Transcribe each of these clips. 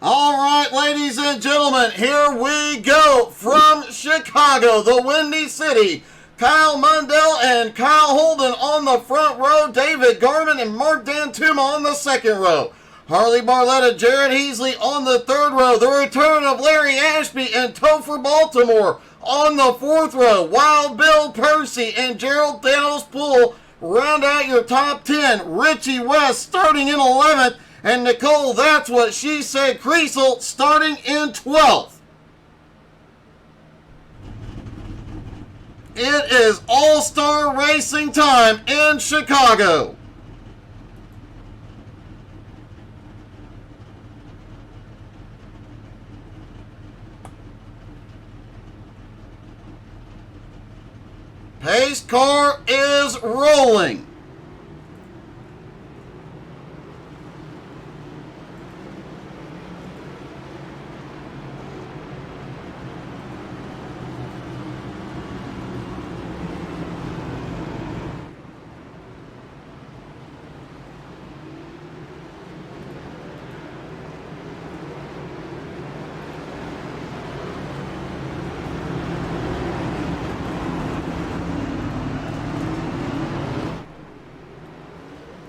All right, ladies and gentlemen, here we go from Chicago, the Windy City. Kyle Mundell and Kyle Holden on the front row, David Garman and Mark Dantuma on the second row. Harley Barletta, Jared Heasley on the third row. The return of Larry Ashby and Topher Baltimore on the fourth row. Wild Bill Percy and Gerald Thanos Poole round out your top 10. Richie West starting in 11th. And Nicole, that's what she said, Creasel starting in 12th. It is all-star racing time in Chicago. Pace car is rolling.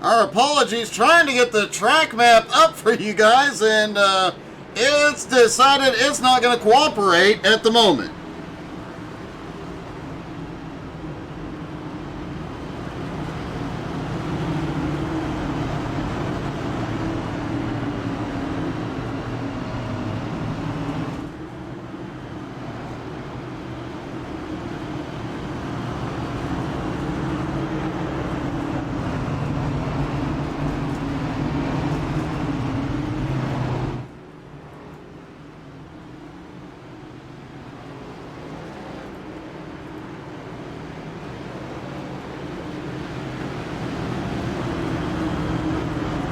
Our apologies, trying to get the track map up for you guys, and it's decided it's not going to cooperate at the moment.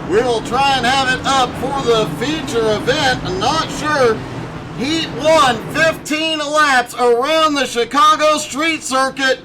We will try and have it up for the feature event. I'm not sure. Heat 1, 15 laps around the Chicago street circuit.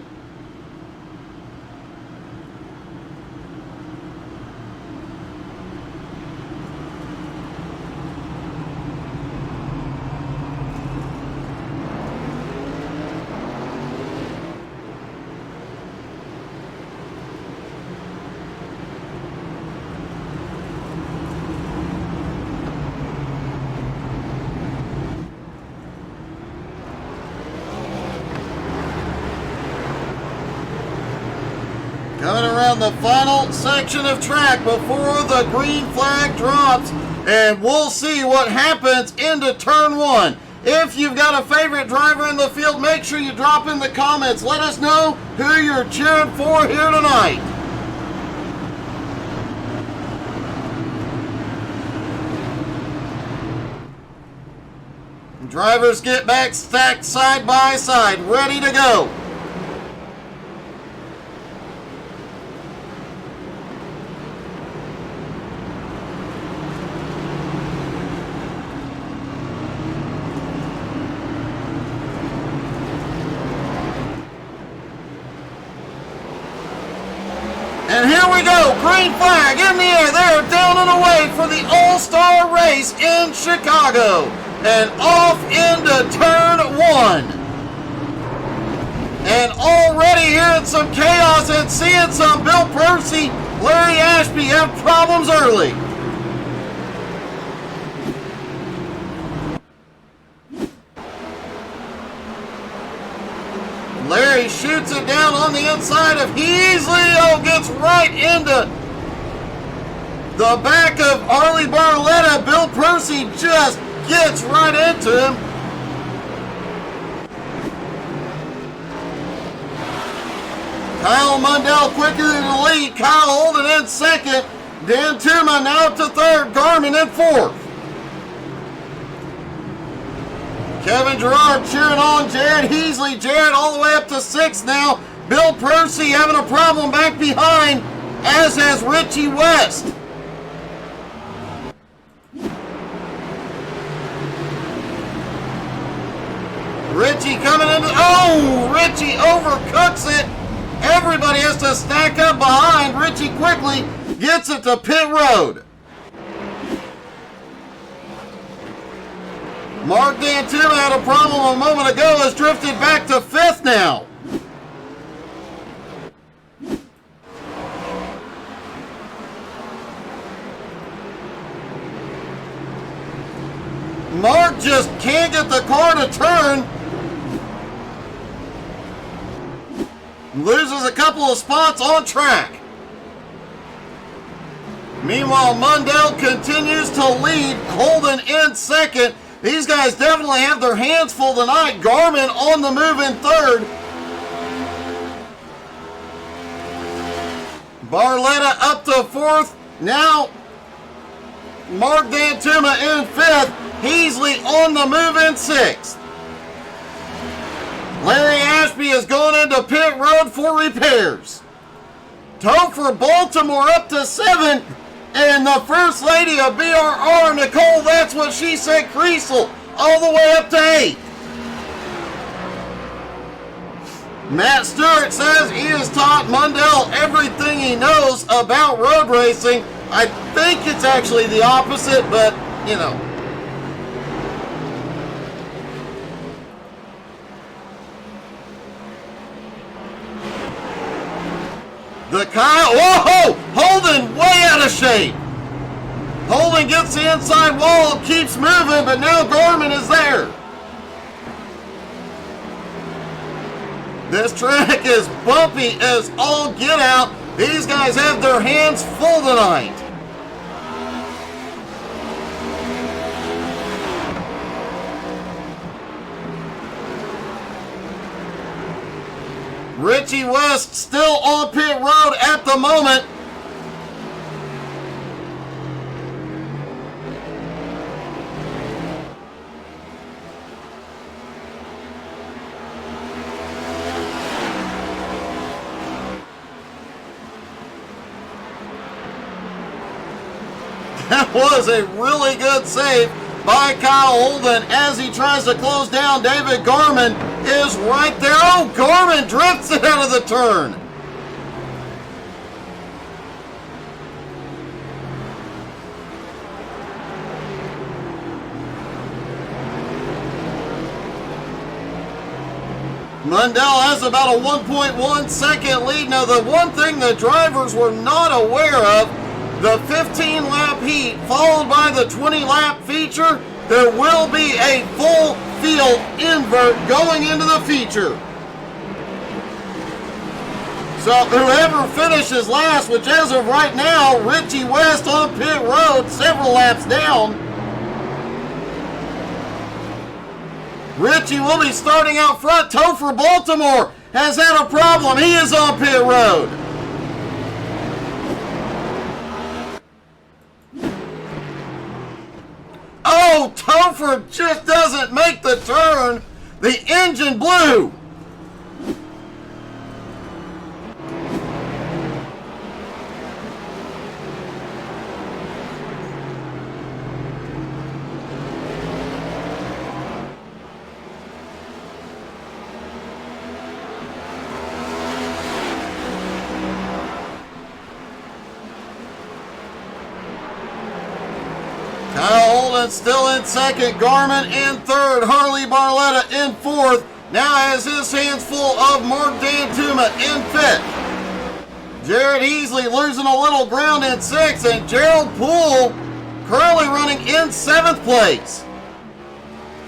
Coming around the final section of track before the green flag drops, and we'll see what happens into turn 1. If you've got a favorite driver in the field, make sure you drop in the comments. Let us know who you're cheering for here tonight. Drivers get back stacked side by side, ready to go. And here we go, green flag in the air. They're down and away for the All-Star race in Chicago. And off into turn 1. And already hearing some chaos and seeing some Bill Percy, Larry Ashby have problems early. Larry shoots it down on the inside of Heasley. Oh, gets right into the back of Harley Barletta. Bill Percy just gets right into him. Kyle Mundell quicker in the lead. Kyle Holden in second. Dantuma now to third. Garman in fourth. Kevin Gerard cheering on Jared Heasley. Jared all the way up to 6th now. Bill Percy having a problem back behind, as has Richie West. Richie coming into, oh, Richie overcooks it. Everybody has to stack up behind. Richie quickly gets it to pit road. Mark D'Antuma had a problem a moment ago, has drifted back to 5th now. Mark just can't get the car to turn. Loses a couple of spots on track. Meanwhile, Mundell continues to lead. Holden in 2nd. These guys definitely have their hands full tonight. Garmin on the move in 3rd. Barletta up to 4th. Now, Mark D'Antuma in 5th. Heasley on the move in 6th. Larry Ashby has gone into pit road for repairs. Topher Baltimore up to 7th. And the First Lady of BRR, Nicole, that's what she said, Creasel, all the way up to 8th. Matt Stewart says he has taught Mundell everything he knows about road racing. I think it's actually the opposite, but, you know. The Kyle, whoa! Holden way out of shape. Holden gets the inside wall, keeps moving, but now Gorman is there. This track is bumpy as all get out. These guys have their hands full tonight. Richie West still on pit road at the moment. That was a really good save by Kyle Holden as he tries to close down. David Garman is right there. Oh, Garman drifts it out of the turn. Mundell has about a 1.1 second lead. Now, the one thing the drivers were not aware of, the 15-lap heat followed by the 20-lap feature, there will be a full field invert going into the feature. So whoever finishes last, which as of right now, Richie West on pit road, several laps down. Richie will be starting out front. Topher Baltimore has had a problem. He is on pit road. Oh, Topher just doesn't make the turn. The engine blew. Kyle Holden still in 2nd, Garman in 3rd, Harley Barletta in 4th. Now has his hands full of Mark D'Antuma in 5th. Jared Heasley losing a little ground in 6th, and Gerald Poole currently running in 7th place.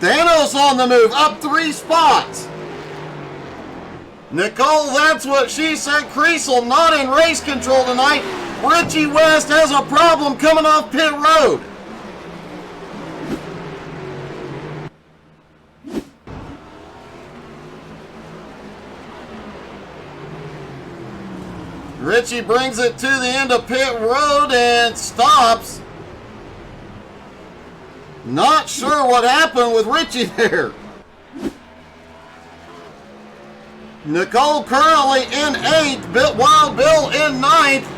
Thanos on the move, up 3 spots. Nicole, that's what she said. Creasel not in race control tonight. Richie West has a problem coming off pit road. Richie brings it to the end of pit road and stops. Not sure what happened with Richie there. Nicole currently in 8th, Wild Bill in 9th.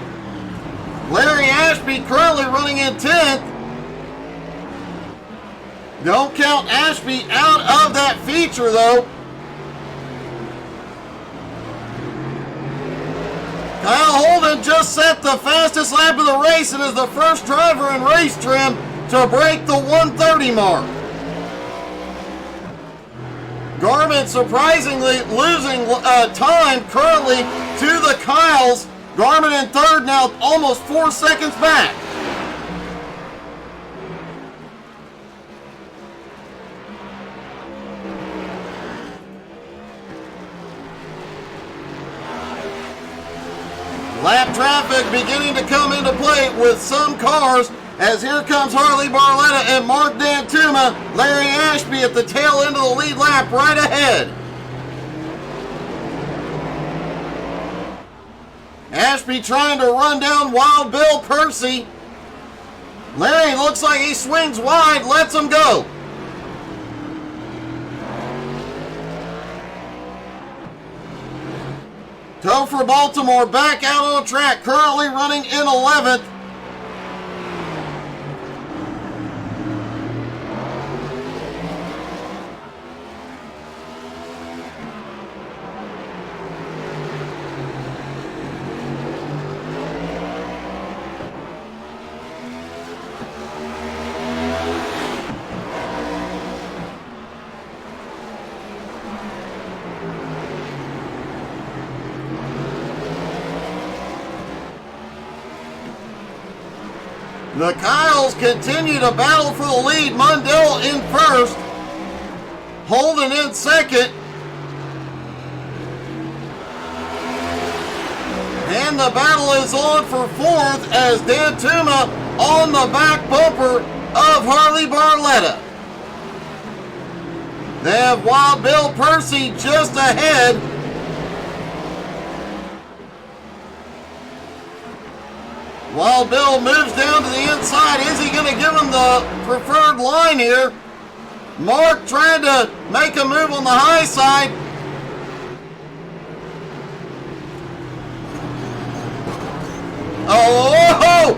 Larry Ashby currently running in 10th. Don't count Ashby out of that feature though. Kyle Holden just set the fastest lap of the race and is the first driver in race trim to break the 130 mark. Gourmets surprisingly losing time currently to the Kyles. Gourmet in third now, almost 4 seconds back. Lap traffic beginning to come into play with some cars, as here comes Harley Barletta and Mark Dantuma. Larry Ashby at the tail end of the lead lap right ahead. Ashby trying to run down Wild Bill Percy. Larry looks like he swings wide, lets him go. Topher Baltimore back out on track, currently running in 11th. The Kyles continue to battle for the lead. Mundell in first. Holden in second. And the battle is on for fourth as Dantuma on the back bumper of Harley Barletta. They have Wild Bill Percy just ahead. Wild Bill moves down to the inside. Is he going to give him the preferred line here? Mark trying to make a move on the high side. Oh,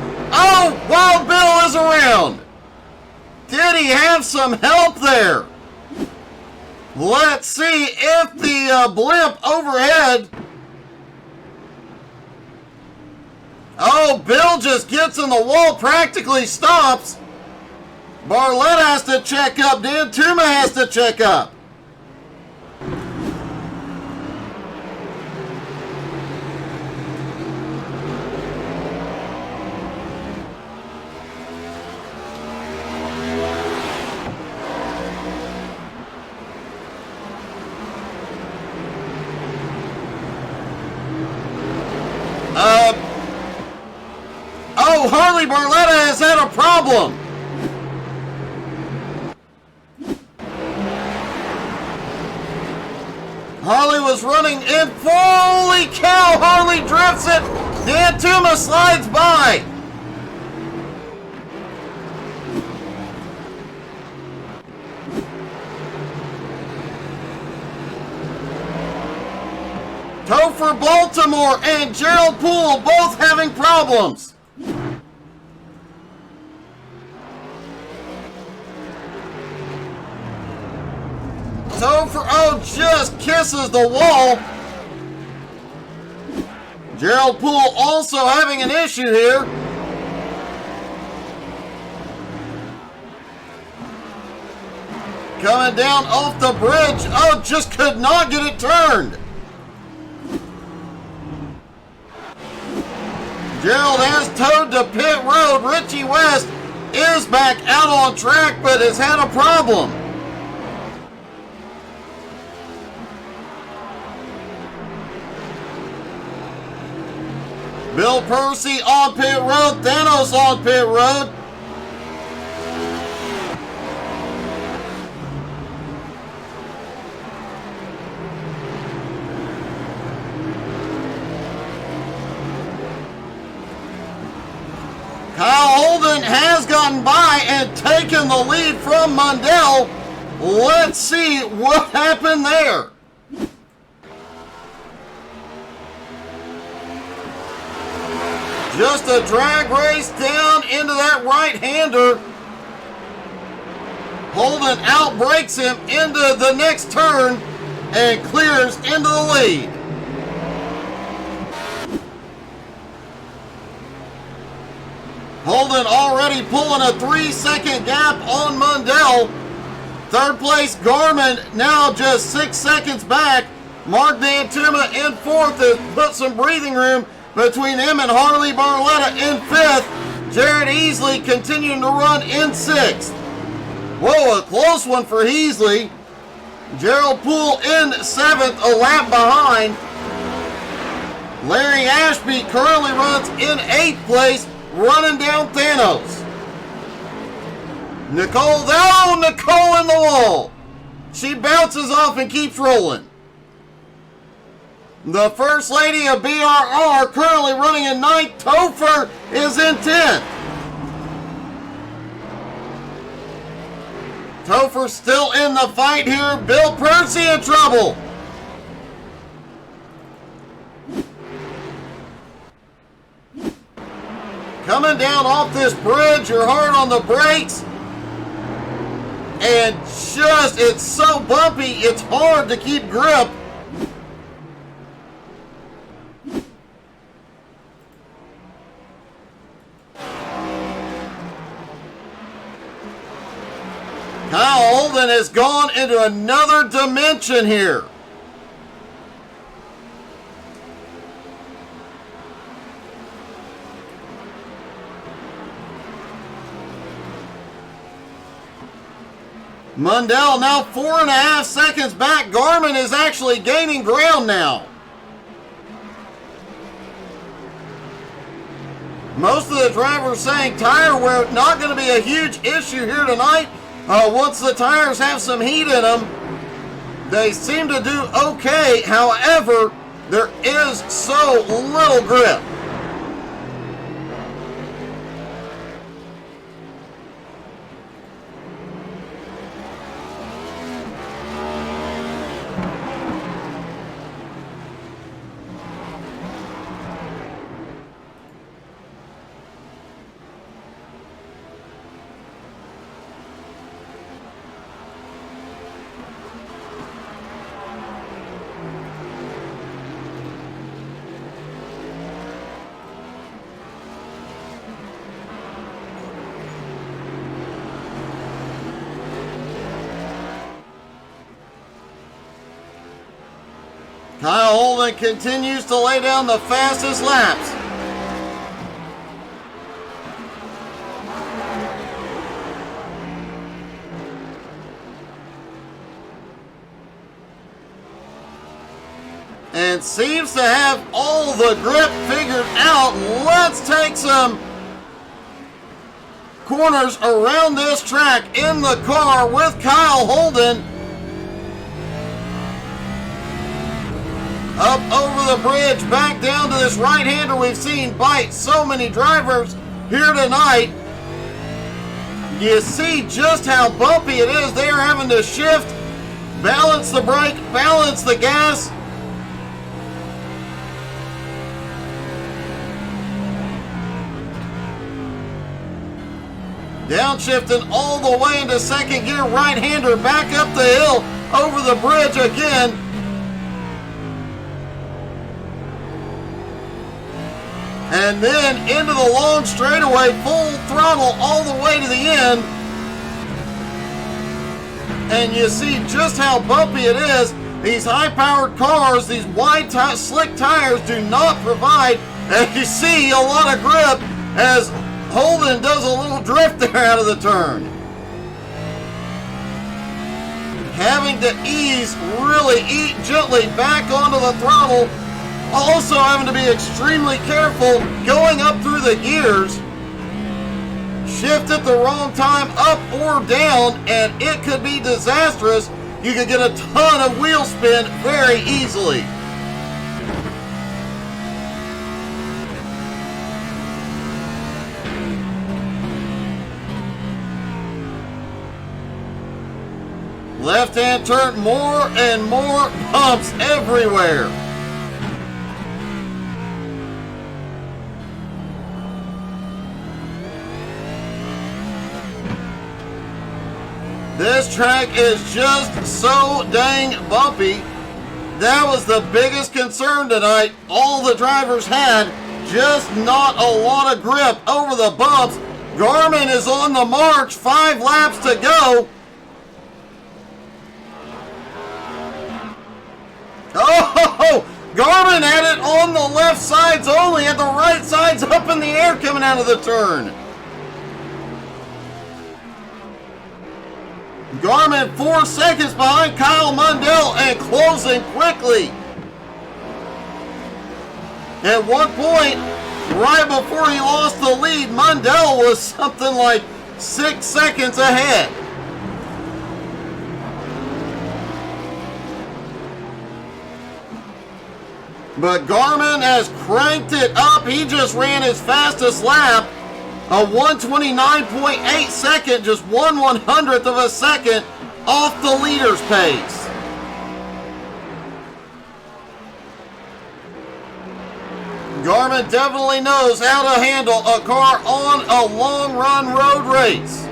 Wild Bill is around. Did he have some help there? Let's see if the blimp overhead. Oh, Bill just gets in the wall, practically stops. Barletta has to check up. Dantuma has to check up. Oh, Harley Barletta has had a problem. Harley was running in. Holy cow, Harley drifts it. Dantuma slides by. Topher Baltimore and Gerald Poole both having problems. Topher, just kisses the wall. Gerald Poole also having an issue here. Coming down off the bridge. Just could not get it turned. Gerald has towed to pit road. Richie West is back out on track, but has had a problem. Bill Percy on pit road. Thanos on pit road. Kyle Holden has gotten by and taken the lead from Mundell. Let's see what happened there. Just a drag race down into that right-hander. Holden outbrakes him into the next turn and clears into the lead. Holden already pulling a 3-second gap on Mundell. Third place, Gourmets, now just 6 seconds back. Mark D'Antuma in fourth has put some breathing room between him and Harley Barletta in fifth. Jared Heasley continuing to run in sixth. Whoa, a close one for Heasley. Gerald Poole in seventh, a lap behind. Larry Ashby currently runs in eighth place, running down Thanos. Nicole in the wall. She bounces off and keeps rolling. The First Lady of BRR currently running in ninth. Topher is in 10th. Topher still in the fight here. Bill Percy in trouble. Coming down off this bridge, you're hard on the brakes. And it's so bumpy, it's hard to keep grip. Kyle Holden has gone into another dimension here. Mundell now 4.5 seconds back. Garmin is actually gaining ground now. Most of the drivers saying tire wear not going to be a huge issue here tonight. Once the tires have some heat in them, they seem to do okay. However, there is so little grip. Kyle Holden continues to lay down the fastest laps. And seems to have all the grip figured out. Let's take some corners around this track in the car with Kyle Holden. Up over the bridge, back down to this right-hander we've seen bite so many drivers here tonight. You see just how bumpy it is. They are having to shift, balance the brake, balance the gas. Downshifting all the way into second gear, right-hander back up the hill, over the bridge again. And then into the long straightaway, full throttle all the way to the end. And you see just how bumpy it is. These high-powered cars, these wide, slick tires do not provide, as you see, a lot of grip as Holden does a little drift there out of the turn. Having to really eat gently back onto the throttle. Also having to be extremely careful going up through the gears. Shift at the wrong time, up or down, and it could be disastrous. You could get a ton of wheel spin very easily. Left-hand turn, more and more bumps everywhere. This track is just so dang bumpy. That was the biggest concern tonight. All the drivers had, just not a lot of grip over the bumps. Garmin is on the march, 5 laps to go. Oh, Garmin had it on the left sides only, and the right side's up in the air coming out of the turn. Garmin 4 seconds behind Kyle Mundell and closing quickly. At one point, right before he lost the lead, Mundell was something like 6 seconds ahead. But Garmin has cranked it up. He just ran his fastest lap, a 1:29.8 second, just 1/100th of a second off the leader's pace. Garmin definitely knows how to handle a car on a long run road race.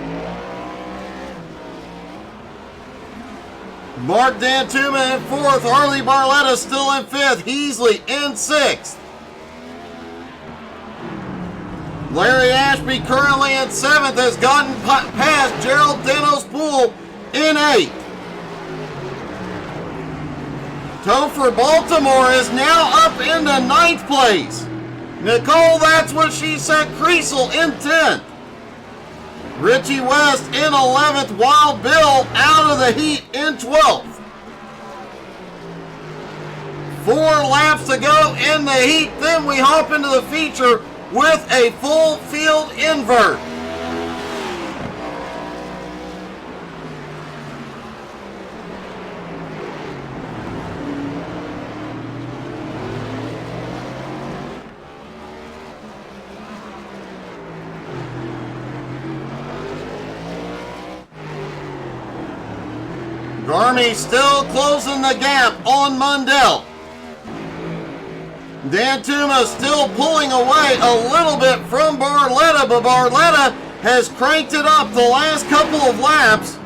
Mark Dantuma in 4th, Harley Barletta still in 5th, Heasley in 6th. Larry Ashby currently in 7th, has gotten past Gerald Dano's Pool in 8th. Topher Baltimore is now up into 9th place. Nicole, that's what she said, Creasel in 10th. Richie West in 11th, Wild Bill out of the heat in 12th. 4 laps to go in the heat, then we hop into the feature with a full field invert. Garmy still closing the gap on Mundell. Dantuma still pulling away a little bit from Barletta, but Barletta has cranked it up the last couple of laps.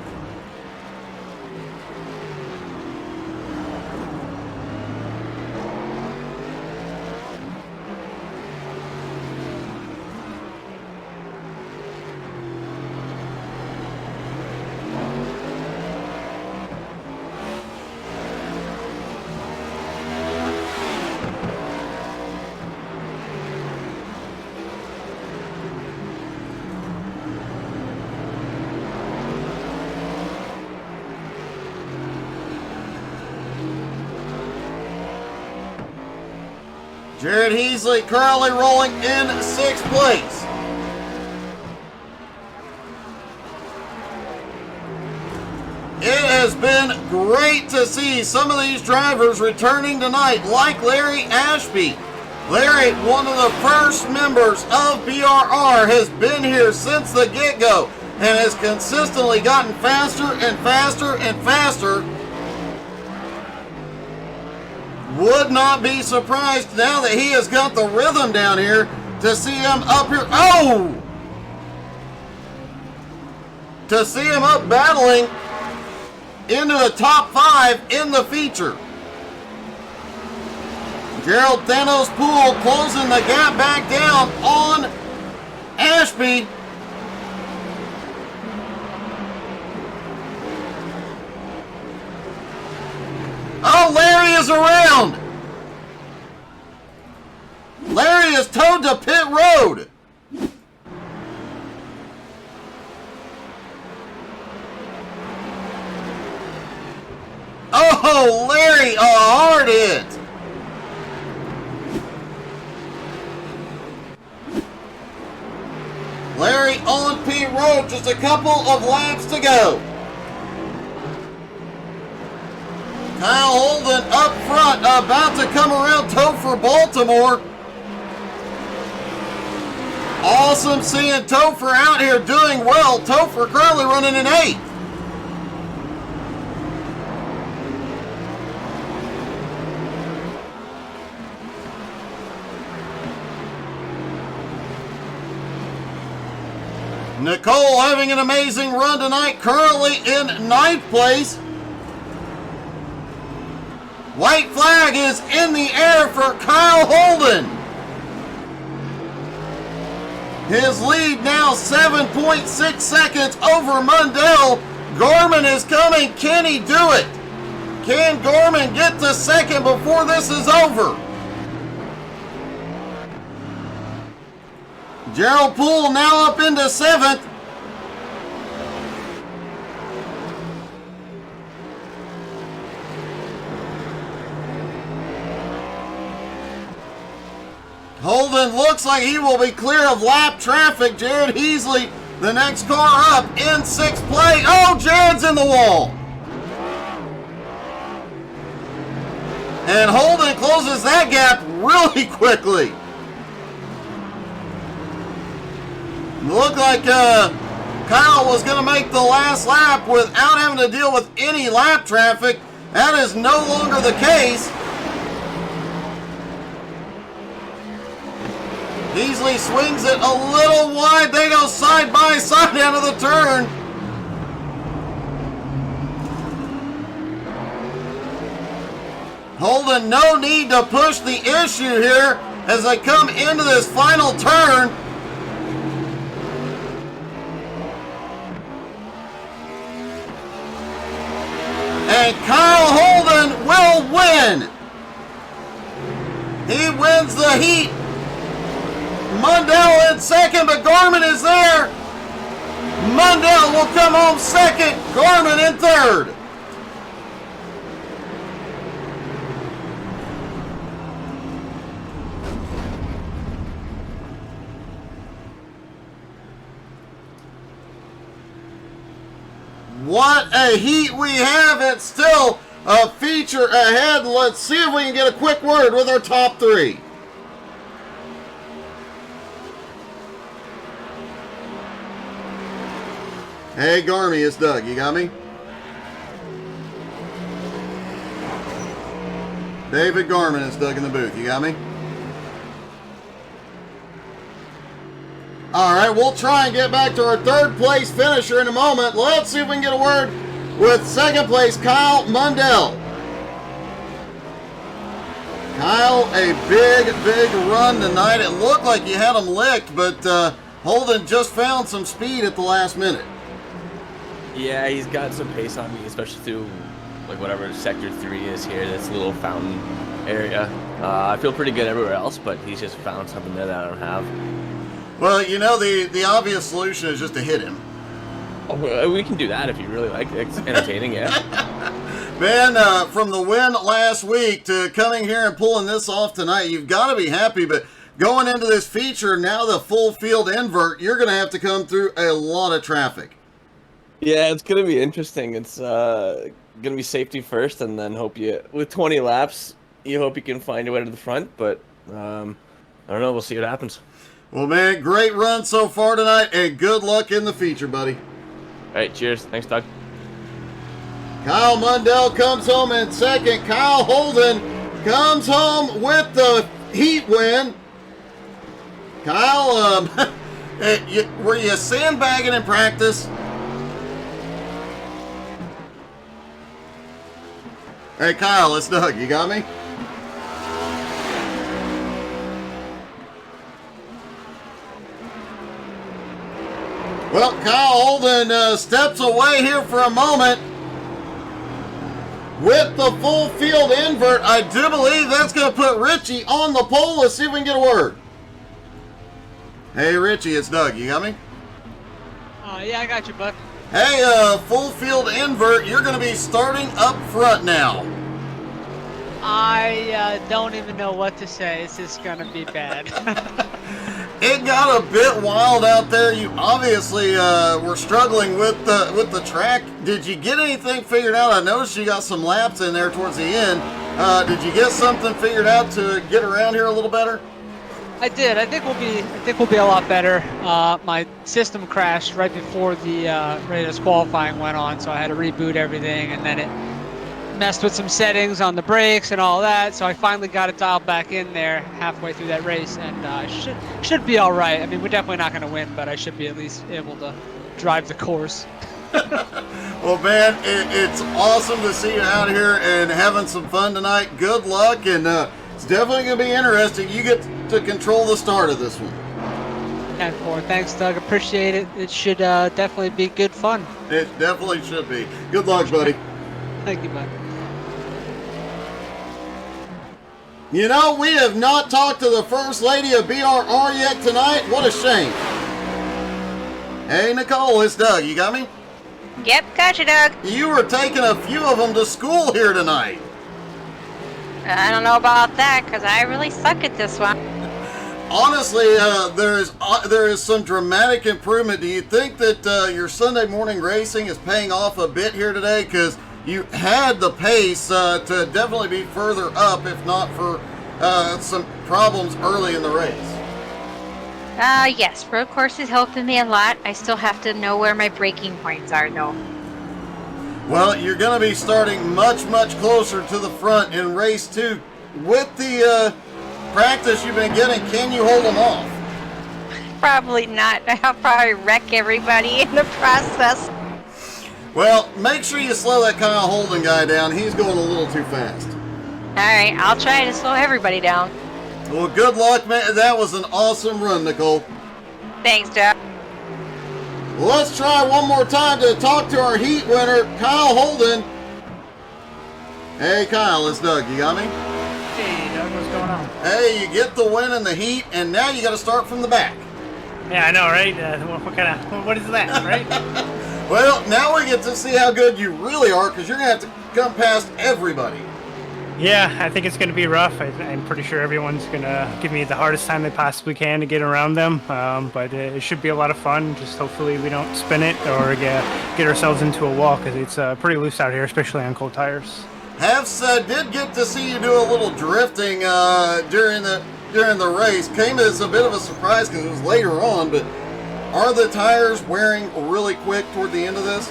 Jared Heasley currently rolling in 6th place. It has been great to see some of these drivers returning tonight, like Larry Ashby. Larry, one of the first members of BRR, has been here since the get-go and has consistently gotten faster and faster and faster. Would not be surprised now that he has got the rhythm down here to see him up here. Oh! To see him up battling into the top 5 in the feature. Gerald Thanos Pool closing the gap back down on Ashby. Oh, Larry is around. Larry is towed to pit road. Oh, Larry, a hard hit. Larry on pit road, just a couple of laps to go. Kyle Holden up front, about to come around Topher Baltimore. Awesome seeing Topher out here doing well. Topher currently running in 8th. Nicole having an amazing run tonight, currently in 9th place. White flag is in the air for Kyle Holden. His lead now 7.6 seconds over Mundell. Garmin is coming. Can he do it? Can Gorman get to second before this is over? Gerald Poole now up into 7th. Holden looks like he will be clear of lap traffic. Jared Heasley, the next car up in 6th place. Oh, Jared's in the wall. And Holden closes that gap really quickly. Looked like Kyle was going to make the last lap without having to deal with any lap traffic. That is no longer the case. Beasley swings it a little wide. They go side by side out of the turn. Holden, no need to push the issue here as they come into this final turn. And Kyle Holden will win. He wins the heat. Mundell in second, but Gorman is there. Mundell will come home second. Gorman in third. What a heat we have. It's still a feature ahead. Let's see if we can get a quick word with our top 3. Hey, Garmy, it's Doug. You got me? David Garman is Doug in the booth. You got me? All right, we'll try and get back to our 3rd place finisher in a moment. Let's see if we can get a word with 2nd place, Kyle Mundell. Kyle, a big run tonight. It looked like you had him licked, but Holden just found some speed at the last minute. Yeah, he's got some pace on me, especially through like whatever sector 3 is here. That's a little fountain area. I feel pretty good everywhere else, but he's just found something there that I don't have. Well, you know, the obvious solution is just to hit him. Oh, we can do that if you really like it. It's entertaining, yeah. Man, from the win last week to coming here and pulling this off tonight, you've got to be happy. But going into this feature, now the full field invert, you're going to have to come through a lot of traffic. Yeah, it's going to be interesting. It's going to be safety first, and then with 20 laps, you hope you can find your way to the front. But I don't know. We'll see what happens. Well, man, great run so far tonight, and good luck in the feature, buddy. All right, cheers. Thanks, Doug. Kyle Mundell comes home in second. Kyle Holden comes home with the heat win. Kyle, were you sandbagging in practice? Hey, Kyle, it's Doug. You got me? Well, Kyle Holden steps away here for a moment with the full field invert. I do believe that's going to put Richie on the pole. Let's see if we can get a word. Hey, Richie, it's Doug. You got me? Yeah, I got you, bud. Hey, full field invert, you're going to be starting up front now. I don't even know what to say. This is going to be bad. It got a bit wild out there. You obviously were struggling with the track. Did you get anything figured out? I noticed you got some laps in there towards the end. Did you get something figured out to get around here a little better? I did. I think we'll be a lot better. My system crashed right before the Raiders qualifying went on, so I had to reboot everything, and then it messed with some settings on the brakes and all that. So I finally got it dialed back in there halfway through that race, and should be all right. I mean, we're definitely not going to win, but I should be at least able to drive the course. Well, man, it's awesome to see you out here and having some fun tonight. Good luck, and it's definitely going to be interesting. You get to control the start of this one. 10-4. Thanks, Doug. Appreciate it. It should definitely be good fun. It definitely should be. Good luck, buddy. Thank you, bud. You know, we have not talked to the First Lady of BRR yet tonight. What a shame. Hey, Nicole, it's Doug. You got me? Yep, gotcha, Doug. You were taking a few of them to school here tonight. I don't know about that, because I really suck at this one. Honestly, there is some dramatic improvement. Do you think that your Sunday morning racing is paying off a bit here today? Because you had the pace to definitely be further up, if not for some problems early in the race. Yes, road course is helping me a lot. I still have to know where my braking points are, though. Well, you're going to be starting much, much closer to the front in race 2. With the practice you've been getting, can you hold them off? Probably not. I'll probably wreck everybody in the process. Well, make sure you slow that Kyle Holden guy down. He's going a little too fast. Alright, I'll try to slow everybody down. Well, good luck, man. That was an awesome run, Nicole. Thanks, Doug. Let's try one more time to talk to our heat winner, Kyle Holden. Hey, Kyle, it's Doug. You got me? Hey, Doug, what's going on? Hey, you get the win in the heat, and now you got to start from the back. Yeah, I know, right? What is that, right? Well, now we get to see how good you really are, because you're going to have to come past everybody. Yeah, I think it's going to be rough. I'm pretty sure everyone's going to give me the hardest time they possibly can to get around them. But it should be a lot of fun. Just hopefully we don't spin it or get ourselves into a wall, because it's pretty loose out here, especially on cold tires. Did get to see you do a little drifting during the race. Came as a bit of a surprise because it was later on, but are the tires wearing really quick toward the end of this?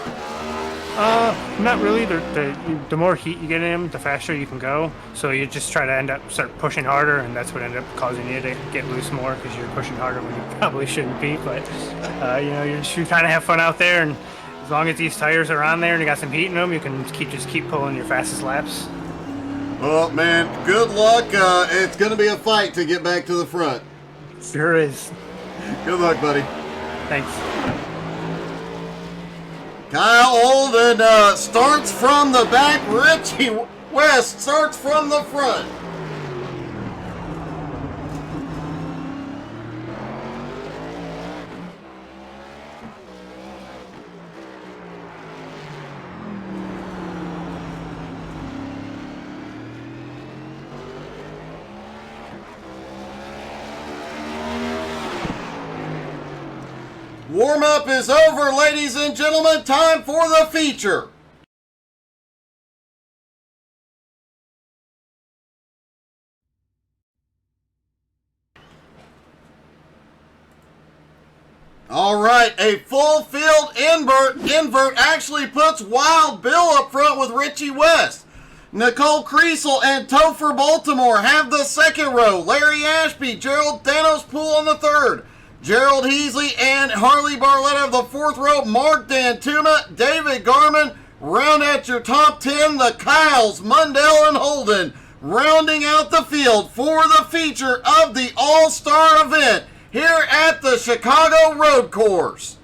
Not really. The more heat you get in them, the faster you can go. So you just try to start pushing harder, and that's what ended up causing you to get loose more, because you're pushing harder when you probably shouldn't be. But you're trying to have fun out there, and as long as these tires are on there and you got some heat in them, you can just keep pulling your fastest laps. Well, man, good luck. It's going to be a fight to get back to the front. Sure is. Good luck, buddy. Thanks. Kyle Holden starts from the back. Richie West starts from the front. Warm-up is over, ladies and gentlemen. Time for the feature. All right, a full field invert actually puts Wild Bill up front with Richie West. Nicole Creasel and Topher Baltimore have the second row. Larry Ashby, Gerald Danos Poole on the third. Gerald Heasley and Harley Barletta have the fourth row. Mark Dantuma, David Garman round out your top 10. The Kyles, Mundell, and Holden rounding out the field for the feature of the All-Star event here at the Chicago Road Course.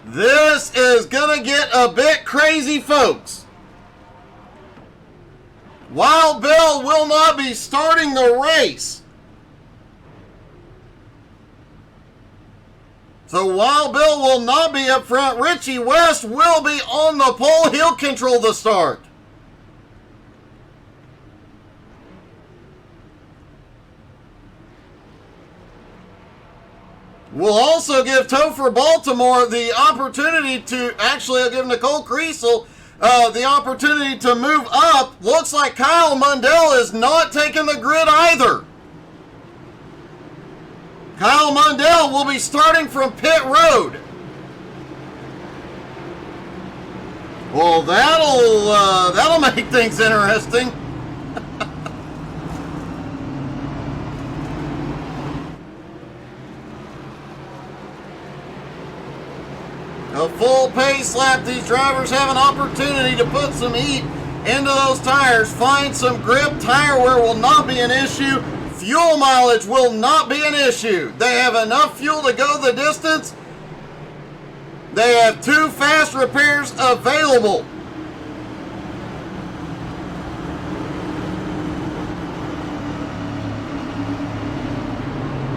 This is going to get a bit crazy, folks. Wild Bill will not be starting the race. So Wild Bill will not be up front. Richie West will be on the pole. He'll control the start. We'll also give Topher Baltimore the opportunity to, actually I'll give Nicole Creasel the opportunity to move up. Looks like Kyle Mundell is not taking the grid either. Kyle Mundell will be starting from pit road. Well, that'll make things interesting. A full pace lap. These drivers have an opportunity to put some heat into those tires, find some grip. Tire wear will not be an issue. Fuel mileage will not be an issue. They have enough fuel to go the distance. They have 2 fast repairs available.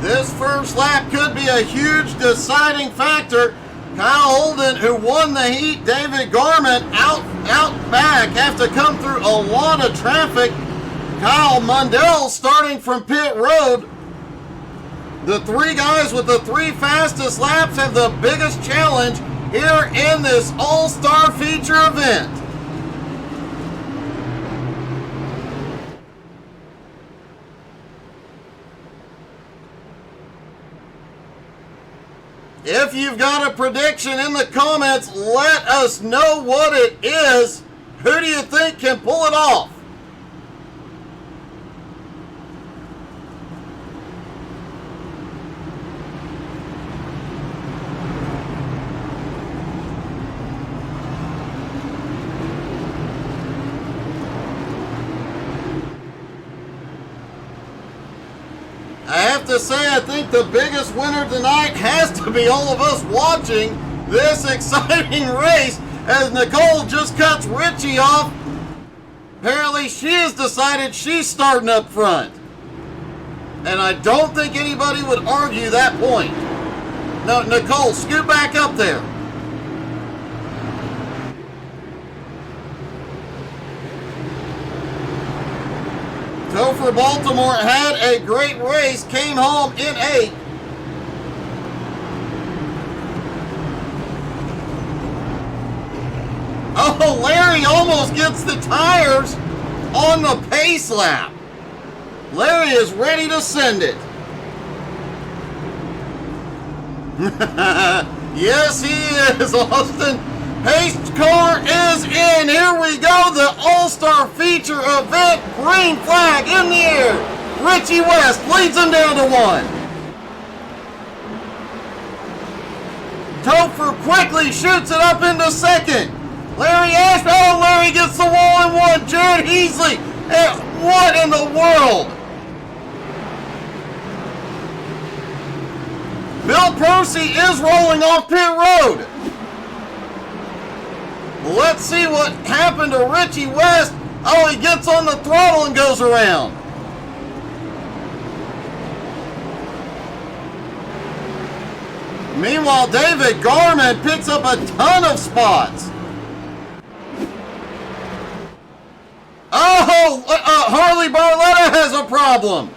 This first lap could be a huge deciding factor. Kyle Holden, who won the heat, David Garment out back, have to come through a lot of traffic. Kyle Mundell starting from pit road. The three guys with the three fastest laps have the biggest challenge here in this all-star feature event. If you've got a prediction in the comments, let us know what it is. Who do you think can pull it off? I have to say, I think the biggest winner tonight has to be all of us watching this exciting race as Nicole just cuts Richie off. Apparently she has decided she's starting up front. And I don't think anybody would argue that point. No, Nicole, scoot back up there. Topher Baltimore had a great race, came home in 8th. Oh, Larry almost gets the tires on the pace lap. Larry is ready to send it. Yes, he is, Austin. Pace car is in. Here we go. The All-Star feature event. Green flag in the air. Richie West leads him down to 1. Topher quickly shoots it up into 2nd. Larry Ashby. Oh, Larry gets the wall in 1. Jared Heasley. What in the world? Bill Percy is rolling off pit road. Let's see what happened to Richie West. Oh, he gets on the throttle and goes around. Meanwhile, David Garman picks up a ton of spots. Oh, Harley Barletta has a problem.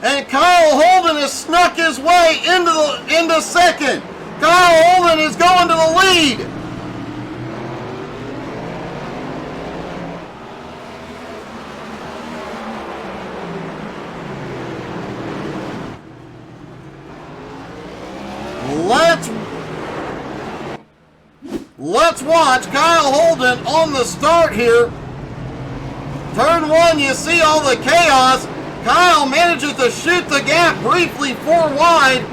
And Kyle Holden has snuck his way into 2nd. Kyle Holden is going to the lead. Let's watch Kyle Holden on the start here. Turn 1, you see all the chaos. Kyle manages to shoot the gap briefly 4 wide.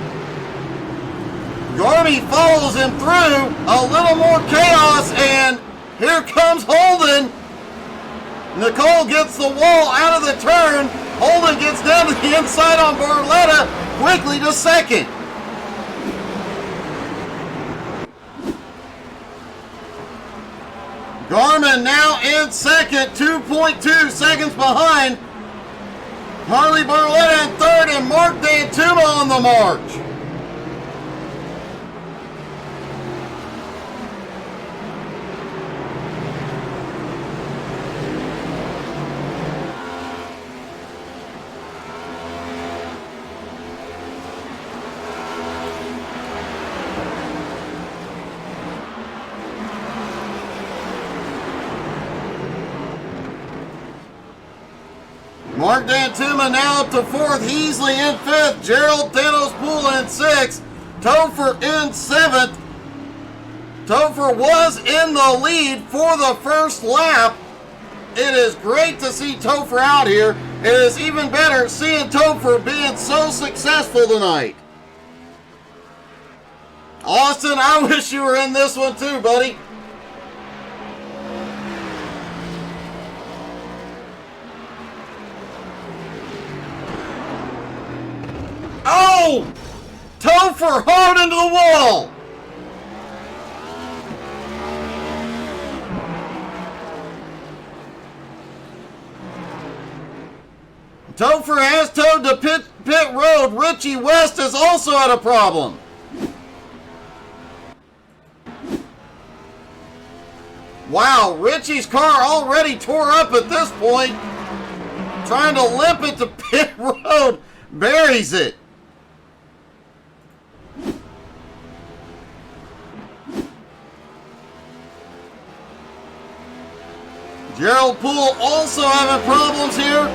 Garmy follows him through. A little more chaos, and here comes Holden. Nicole gets the wall out of the turn. Holden gets down to the inside on Barletta, quickly to 2nd. Garmin now in 2nd, 2.2 seconds behind. Harley Barletta in 3rd, and Mark D'Antuma on the march. Mark D'Antuma now up to 4th, Heasley in 5th, Gerald Thanos Poole in 6th, Topher in 7th. Topher was in the lead for the first lap. It is great to see Topher out here. It is even better seeing Topher being so successful tonight. Austin, I wish you were in this one too, buddy. Oh! Topher hard into the wall! Topher has towed pit road, Richie West has also had a problem. Wow, Richie's car already tore up at this point. Trying to limp it to pit road, buries it. Gerald Poole also having problems here.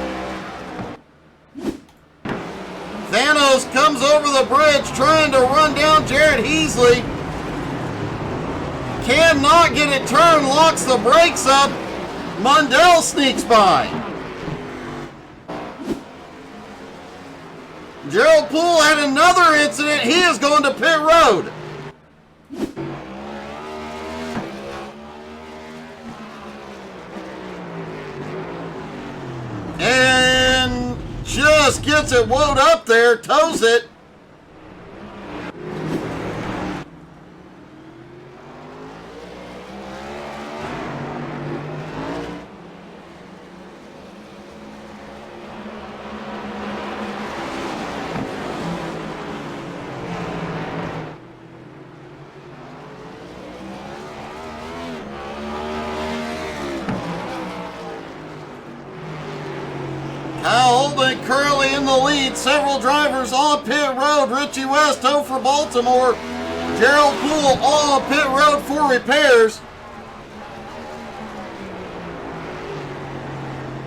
Thanos comes over the bridge trying to run down Jared Heasley. Cannot get it turned, locks the brakes up. Mundell sneaks by. Gerald Poole had another incident. He is going to pit road. And just gets it woed up there, tows it. Kyle Holden currently in the lead. Several drivers on pit road. Richie West, 0 for Baltimore. Gerald Poole all on pit road for repairs.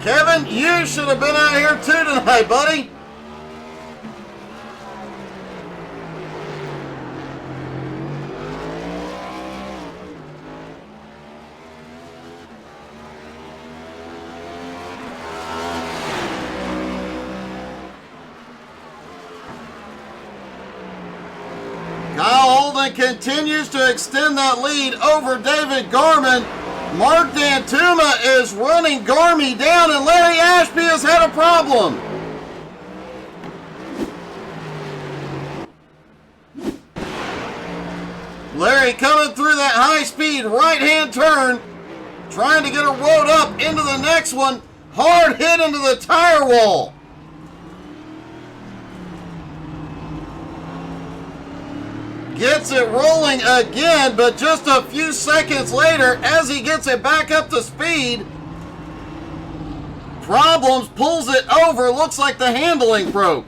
Kevin, you should have been out here too tonight, buddy. Kyle Holden continues to extend that lead over David Garman. Mark Dantuma is running Garmy down, and Larry Ashby has had a problem. Larry coming through that high-speed right-hand turn, trying to get her rode up into the next one. Hard hit into the tire wall. Gets it rolling again, but just a few seconds later, as he gets it back up to speed, problems, pulls it over, looks like the handling broke.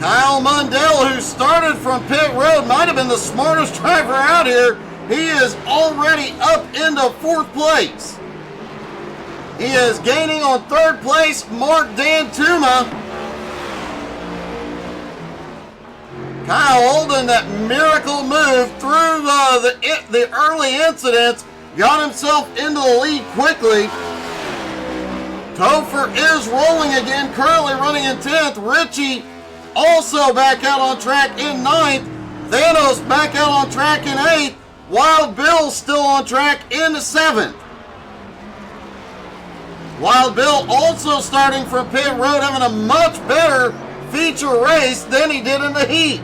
Kyle Mundell, who started from pit road, might have been the smartest driver out here. He is already up into 4th place. He is gaining on 3rd place, Mark Dantuma. Kyle Holden, that miracle move through the early incidents, got himself into the lead quickly. Topher is rolling again, currently running in 10th. Richie also back out on track in 9th. Thanos back out on track in 8th. Wild Bill still on track in 7th. Wild Bill also starting from pit road, having a much better feature race than he did in the heat.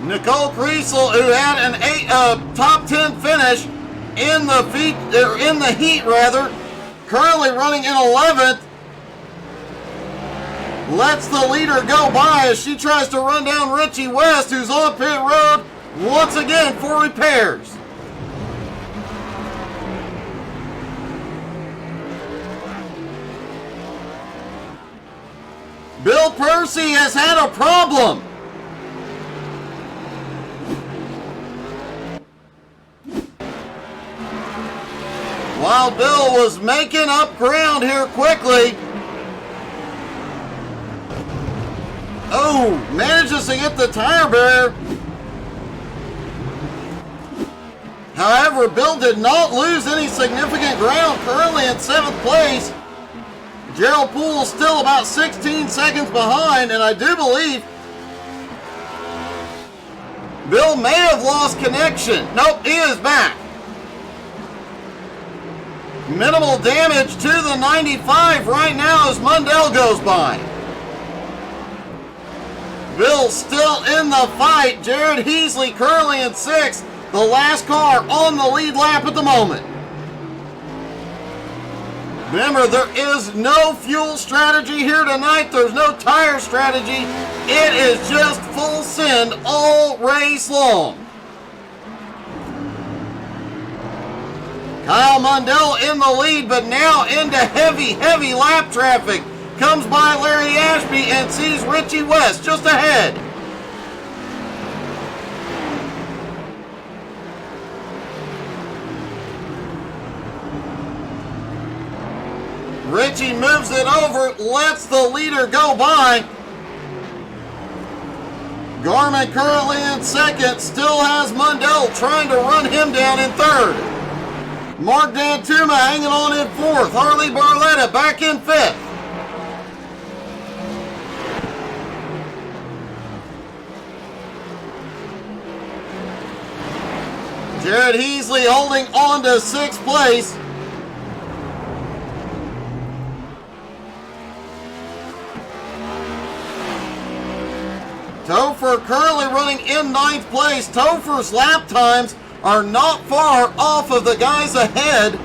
Nicole Kriesel, who had an top 10 finish in the heat, currently running in 11th, lets the leader go by as she tries to run down Richie West, who's on pit road once again for repairs. Bill Percy has had a problem. Wild Bill was making up ground here quickly. Oh, manages to get the tire barrier. However, Bill did not lose any significant ground, currently in 7th place. Gerald Poole still about 16 seconds behind, and I do believe Bill may have lost connection. Nope, he is back. Minimal damage to the 95 right now as Mundell goes by. Bill still in the fight. Jared Heasley currently in 6th. The last car on the lead lap at the moment. Remember, there is no fuel strategy here tonight. There's no tire strategy. It is just full send all race long. Kyle Mundell in the lead, but now into heavy lap traffic. Comes by Larry Ashby and sees Richie West just ahead. Richie moves it over, lets the leader go by. Garmin currently in 2nd, still has Mundell trying to run him down in 3rd. Mark Dantuma hanging on in 4th. Harley Barletta back in 5th. Jared Heasley holding on to 6th place. Topher currently running in 9th place. Topher's lap times are not far off of the guys ahead.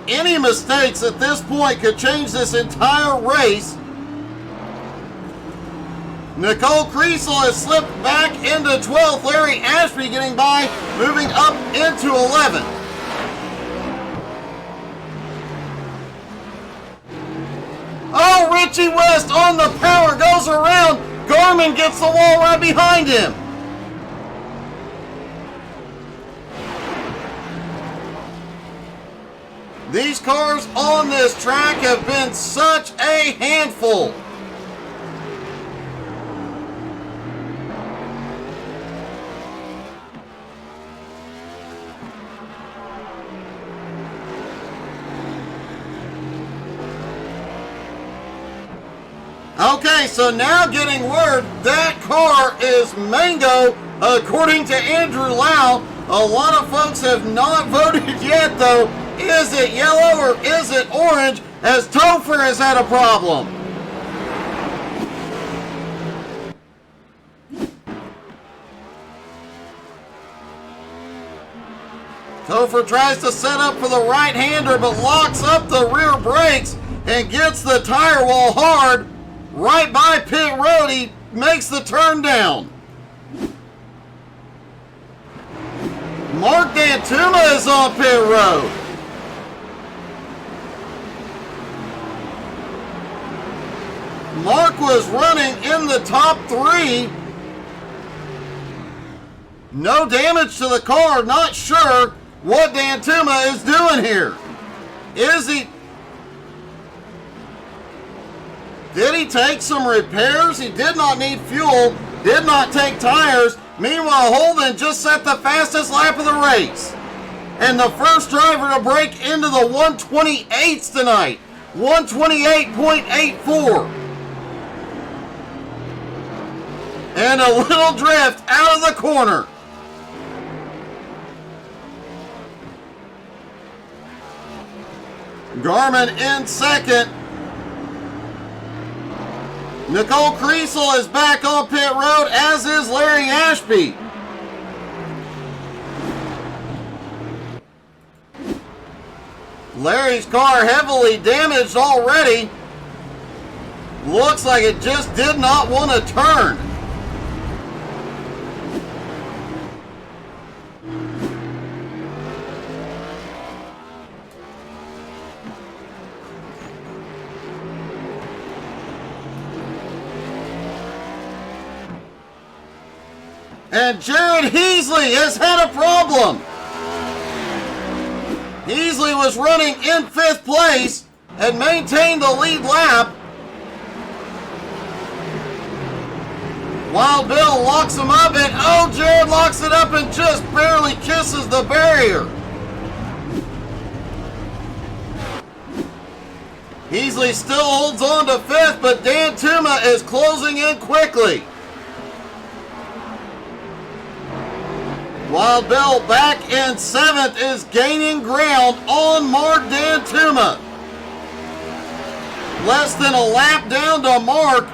Any mistakes at this point could change this entire race. Nicole Kriesel has slipped back into 12th. Larry Ashby getting by, moving up into 11th. Oh, Richie West on the power, goes around. Garmin gets the wall right behind him. These cars on this track have been such a handful. Okay, so now getting word that car is mango, according to Andrew Lau. A lot of folks have not voted yet, though. Is it yellow or is it orange? As Topher has had a problem. Topher tries to set up for the right-hander, but locks up the rear brakes and gets the tire wall hard. Right by pit road, he makes the turn down. Mark Dantuma is on pit road. Mark was running in the top 3. No damage to the car. Not sure what Dantuma is doing here. Is he... Did he take some repairs? He did not need fuel, did not take tires. Meanwhile, Holden just set the fastest lap of the race. And the first driver to break into the 128s tonight. 128.84. And a little drift out of the corner. Garmin in 2nd. Nicole Kriesel is back on pit road, as is Larry Ashby. Larry's car heavily damaged already. Looks like it just did not want to turn. And Jared Heasley has had a problem. Heasley was running in 5th place and maintained the lead lap. Wild Bill locks him up, and oh, Jared locks it up and just barely kisses the barrier. Heasley still holds on to 5th, but Dantuma is closing in quickly. Wild Bill back in 7th is gaining ground on Mark Dantuma. Less than a lap down to Mark.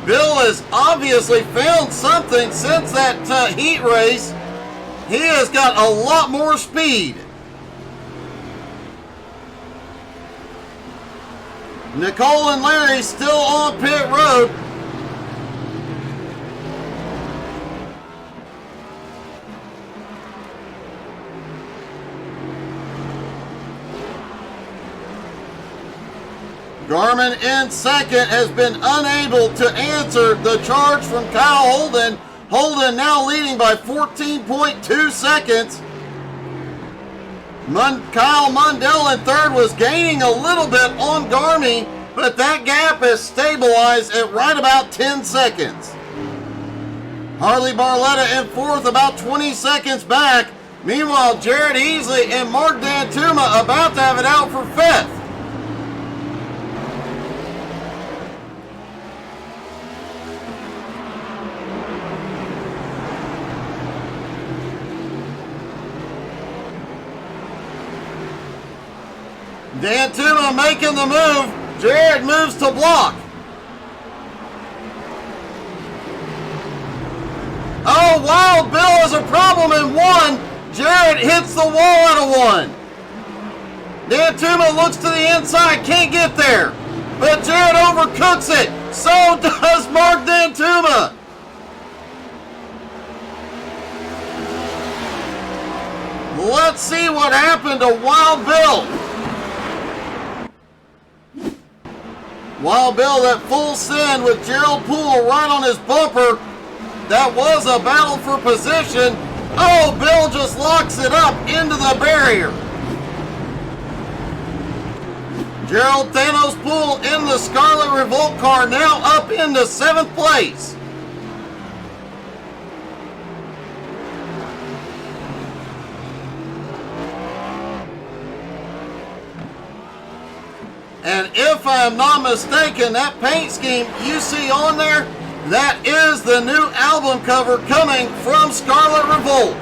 Bill has obviously found something since that heat race. He has got a lot more speed. Nicole and Larry still on pit road. Garmin in 2nd has been unable to answer the charge from Kyle Holden. Holden now leading by 14.2 seconds. Kyle Mundell in 3rd was gaining a little bit on Garmy, but that gap has stabilized at right about 10 seconds. Harley Barletta in 4th, about 20 seconds back. Meanwhile, Jared Easley and Mark Dantuma about to have it out for 5th. Dantuma making the move. Jared moves to block. Oh, Wild Bill has a problem in 1. Jared hits the wall out of 1. Dantuma looks to the inside, can't get there. But Jared overcooks it. So does Mark Dantuma. Let's see what happened to Wild Bill. Wild Bill, that full send with Gerald Poole right on his bumper. That was a battle for position. Oh, Bill just locks it up into the barrier. Gerald Thanos Poole in the Scarlet Revolt car, now up into 7th place. And if I'm not mistaken, that paint scheme you see on there, that is the new album cover coming from Scarlet Revolt.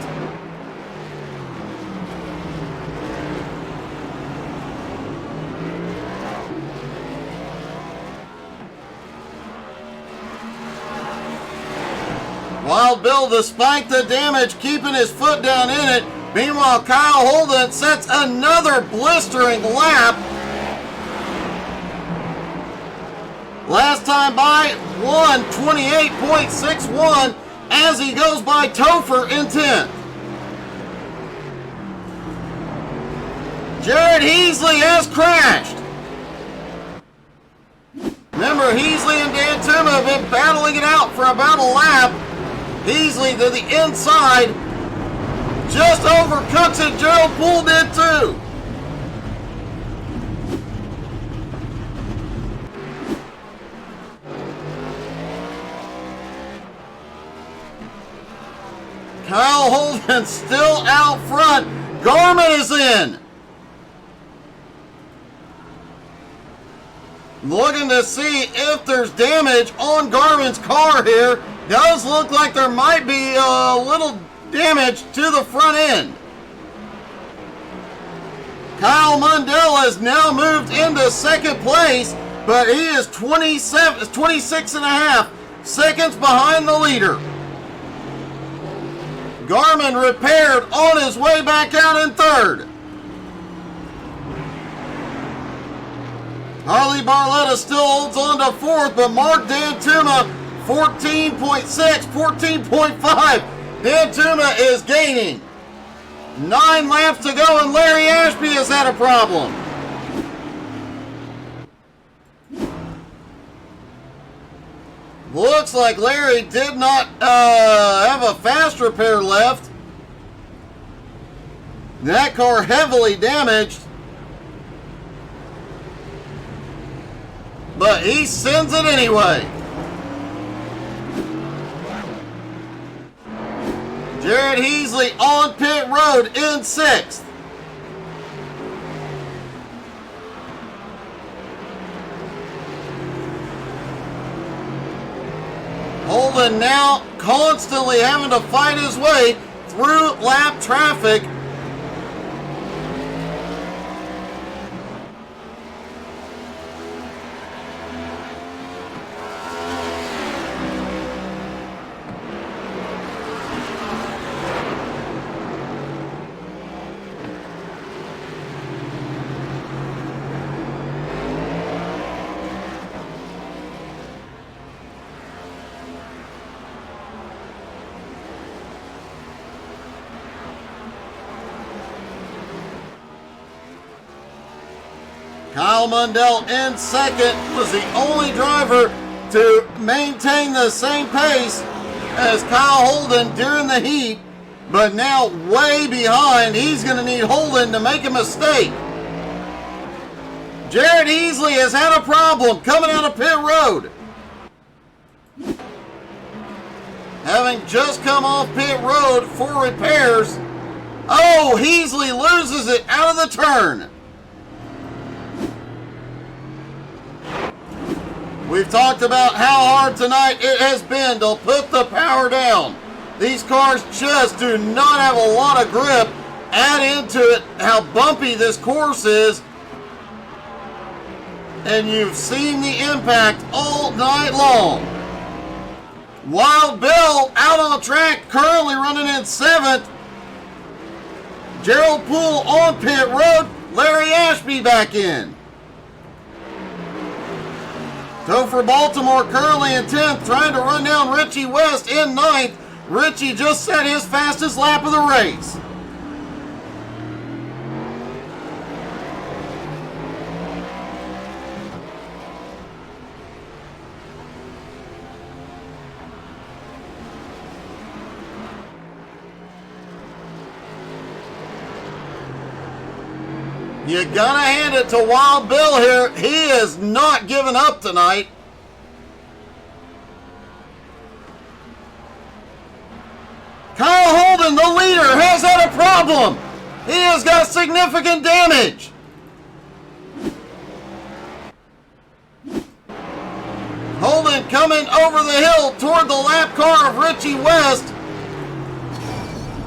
Wild Bill, despite the damage, keeping his foot down in it. Meanwhile, Kyle Holden sets another blistering lap. Last time by, 1:28.61 as he goes by Topher in 10th. Jared Heasley has crashed. Remember, Heasley and Dantuma have been battling it out for about a lap. Heasley to the inside, just overcooks it. Gerald Poole did too. Kyle Holden still out front. Garmin is in. Looking to see if there's damage on Garmin's car here. Does look like there might be a little damage to the front end. Kyle Mundell has now moved into 2nd place, but he is 26 and a half seconds behind the leader. Garmin repaired on his way back out in 3rd. Harley Barletta still holds on to 4th, but Mark Dantuma 14.6, 14.5. Dantuma is gaining. 9 laps to go, and Larry Ashby has had a problem. Looks like Larry did not have a fast repair left. That car heavily damaged. But he sends it anyway. Jared Heasley on pit road in 6th. Holden now constantly having to fight his way through lap traffic. Kyle Mundell in second was the only driver to maintain the same pace as Kyle Holden during the heat, but now way behind. He's going to need Holden to make a mistake. Jared Easley has had a problem coming out of pit road. Having just come off pit road for repairs. Oh, Heasley loses it out of the turn. We've talked about how hard tonight it has been to put the power down. These cars just do not have a lot of grip. Add into it how bumpy this course is, and you've seen the impact all night long. Wild Bill out on the track, currently running in 7th. Gerald Poole on pit road. Larry Ashby back in. Topher Baltimore currently in 10th, trying to run down Richie West in 9th. Richie just set his fastest lap of the race. You gotta hand it to Wild Bill here. He is not giving up tonight. Kyle Holden, the leader, has had a problem. He has got significant damage. Holden coming over the hill toward the lap car of Richie West.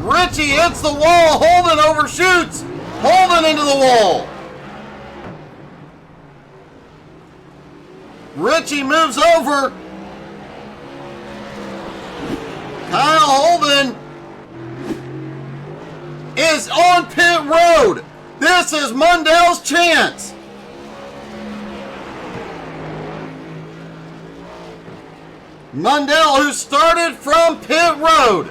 Richie hits the wall. Holden overshoots. Holden into the wall. Richie moves over. Kyle Holden is on pit road. This is Mundell's chance. Mundell, who started from pit road.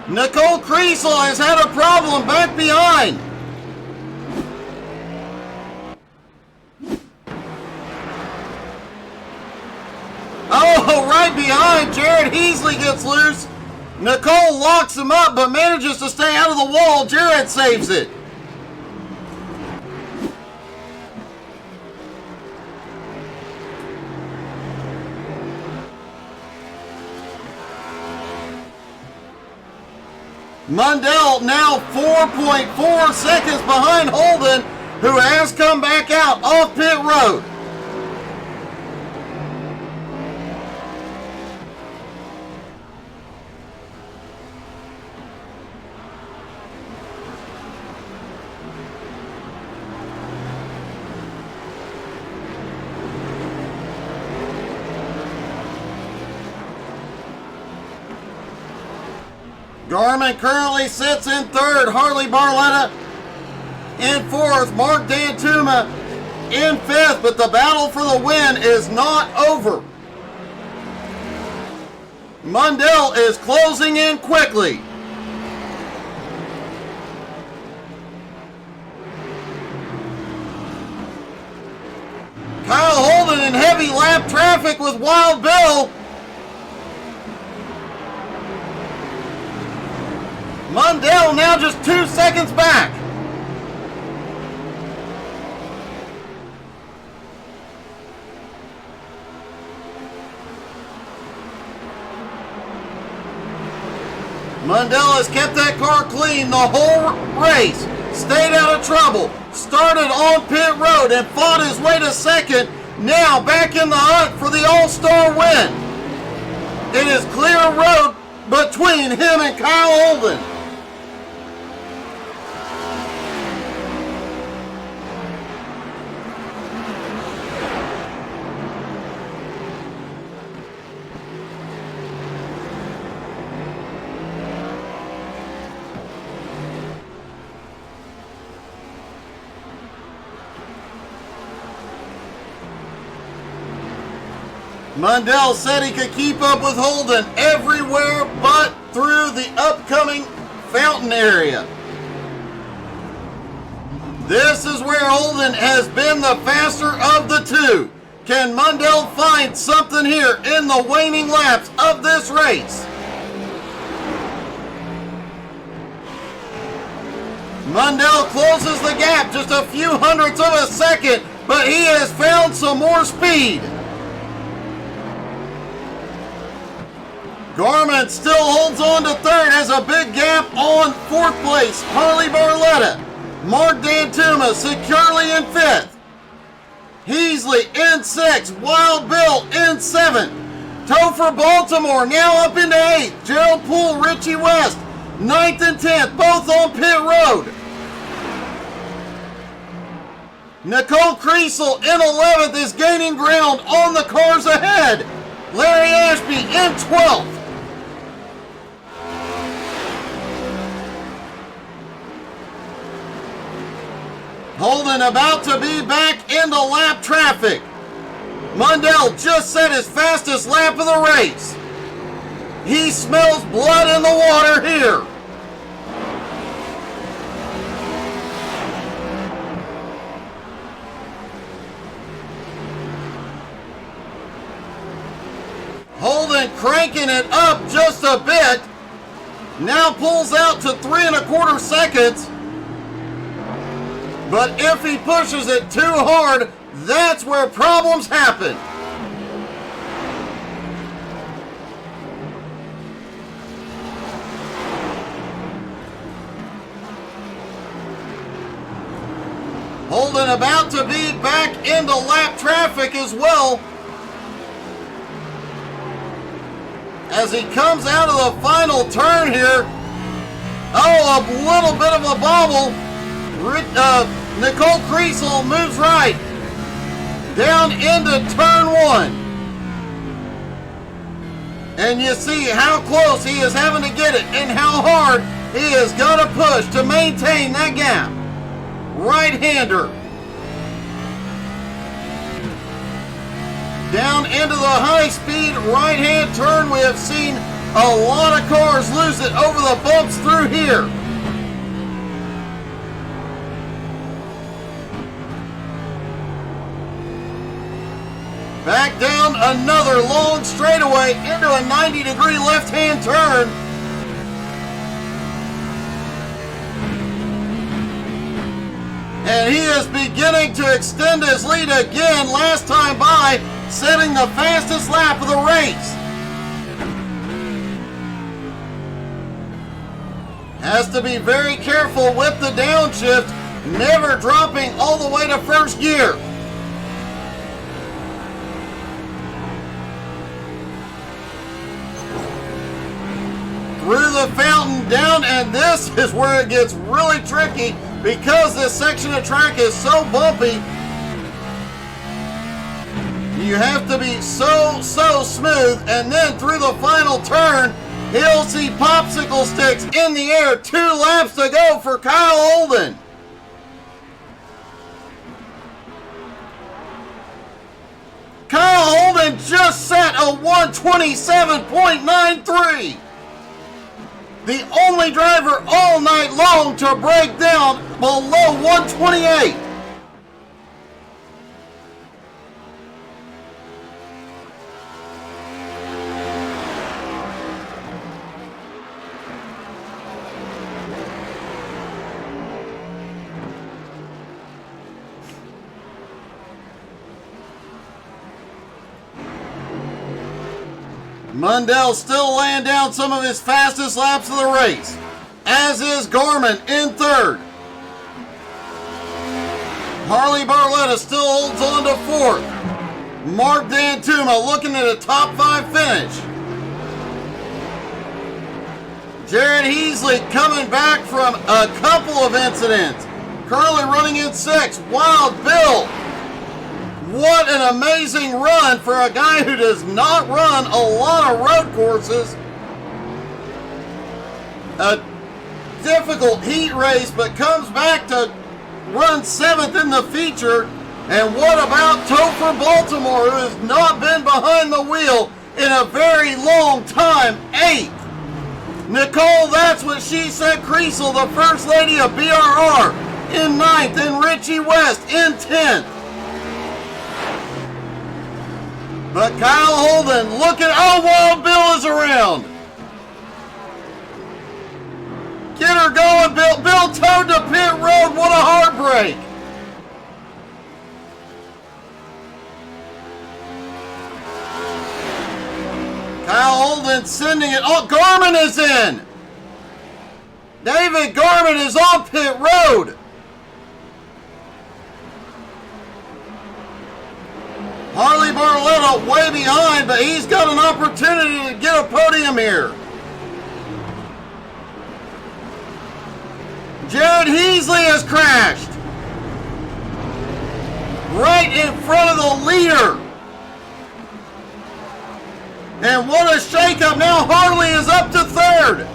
Nicole Kriesel has had a problem back behind. Oh, right behind. Jared Heasley gets loose. Nicole locks him up but manages to stay out of the wall. Jared saves it. Mundell now 4.4 seconds behind Holden, who has come back out off pit road. Garmin currently sits in 3rd. Harley Barletta in 4th. Mark D'Antuma in 5th. But the battle for the win is not over. Mundell is closing in quickly. Kyle Holden in heavy lap traffic with Wild Bill. Mundell now just 2 seconds back. Mundell has kept that car clean the whole race. Stayed out of trouble. started on pit road and fought his way to second, now back in the hunt for the All-Star win. It is clear road between him and Kyle Holden. Mundell said he could keep up with Holden everywhere but through the upcoming fountain area. This is where Holden has been the faster of the two. Can Mundell find something here in the waning laps of this race? Mundell closes the gap just a few hundredths of a second, but he has found some more speed. Gorman still holds on to third, has a big gap on fourth place. Harley Barletta. Mark Dantuma securely in fifth. Heasley in sixth. Wild Bill in seventh. Topher Baltimore now up into eighth. Gerald Poole, Richie West, ninth and 10th, both on pit road. Nicole Kriesel in 11th is gaining ground on the cars ahead. Larry Ashby in 12th. Holden about to be back into lap traffic. Mundell just set his fastest lap of the race. He smells blood in the water here. Holden cranking it up just a bit. Now pulls out to 3 1/4 seconds. But if he pushes it too hard, that's where problems happen. Holden about to be back into lap traffic as well. As he comes out of the final turn here. Oh, a little bit of a bobble. Nicole Kriesel moves right down into turn 1. And you see how close he is having to get it and how hard he is going to push to maintain that gap. Right-hander. Down into the high-speed right-hand turn. We have seen a lot of cars lose it over the bumps through here. Back down another long straightaway into a 90-degree left-hand turn. And he is beginning to extend his lead again, last time by, setting the fastest lap of the race. Has to be very careful with the downshift, never dropping all the way to first gear. Through the fountain down, and this is where it gets really tricky because this section of track is so bumpy. You have to be so smooth, and then through the final turn, he'll see popsicle sticks in the air. 2 laps to go for Kyle Holden. Kyle Holden just set a 127.93. The only driver all night long to break down below 128. Mundell still laying down some of his fastest laps of the race, as is Gorman in third. Harley Barletta still holds on to fourth. Mark Dantuma looking at a top 5 finish. Jared Heasley coming back from a couple of incidents. Currently running in 6th. Wild Bill. What an amazing run for a guy who does not run a lot of road courses. A difficult heat race, but comes back to run 7th in the feature. And what about Topher Baltimore, who has not been behind the wheel in a very long time? 8th. Nicole, that's what she said, Creasel, the first lady of BRR, in 9th, and Richie West in 10th. But Kyle Holden, look at, oh, Wild Bill is around. Get her going, Bill. Bill towed to pit road. What a heartbreak. Kyle Holden sending it. Oh, Garmin is in. David Garmin is on pit road. Harley Barletta way behind, but he's got an opportunity to get a podium here. Jared Heasley has crashed. Right in front of the leader. And what a shakeup. Now Harley is up to 3rd.